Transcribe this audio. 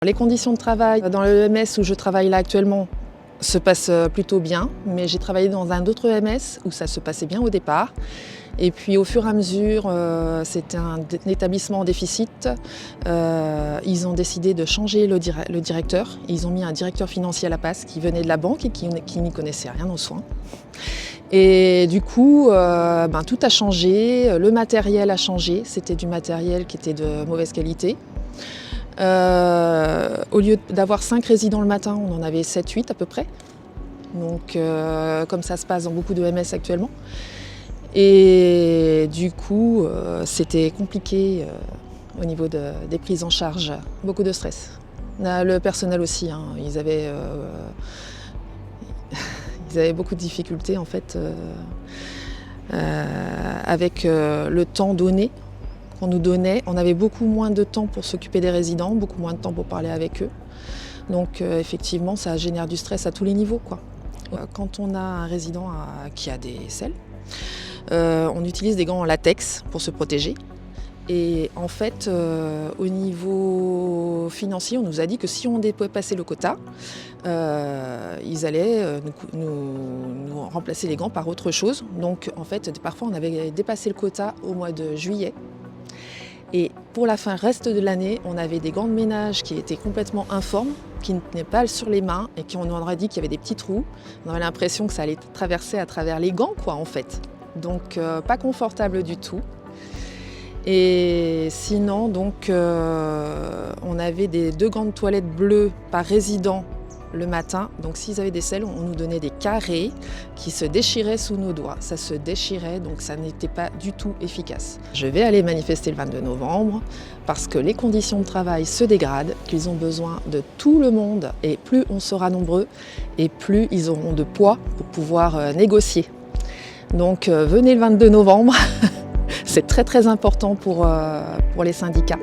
Les conditions de travail dans le EMS où je travaille là actuellement se passent plutôt bien, mais j'ai travaillé dans un autre EMS où ça se passait bien au départ. Et puis au fur et à mesure, c'était un établissement en déficit. Ils ont décidé de changer le directeur. Ils ont mis un directeur financier à la place qui venait de la banque et qui n'y connaissait rien aux soins. Et du coup, tout a changé, le matériel a changé. C'était du matériel qui était de mauvaise qualité. Au lieu d'avoir 5 résidents le matin, on en avait 7-8 à peu près. Donc, comme ça se passe dans beaucoup de EMS actuellement. Et du coup, c'était compliqué au niveau des prises en charge, beaucoup de stress. Le personnel aussi, ils avaient beaucoup de difficultés en fait avec le temps donné qu'on nous donnait. On avait beaucoup moins de temps pour s'occuper des résidents, beaucoup moins de temps pour parler avec eux. Donc effectivement, ça génère du stress à tous les niveaux, quoi. Quand on a un résident qui a des selles, on utilise des gants en latex pour se protéger. Et en fait, au niveau financier, on nous a dit que si on dépassait le quota, ils allaient nous remplacer les gants par autre chose. Donc en fait, parfois on avait dépassé le quota au mois de juillet. Et pour la fin reste de l'année, on avait des gants de ménage qui étaient complètement informes, qui ne tenaient pas sur les mains et qui on nous aurait dit qu'il y avait des petits trous. On avait l'impression que ça allait traverser à travers les gants, quoi, en fait. Donc pas confortable du tout. Et sinon, donc, on avait 2 gants de toilette bleus par résident le matin. Donc s'ils avaient des selles, on nous donnait des carrés qui se déchiraient sous nos doigts. Ça se déchirait, donc ça n'était pas du tout efficace. Je vais aller manifester le 22 novembre parce que les conditions de travail se dégradent, qu'ils ont besoin de tout le monde et plus on sera nombreux et plus ils auront de poids pour pouvoir négocier. Donc venez le 22 novembre, c'est très important pour les syndicats.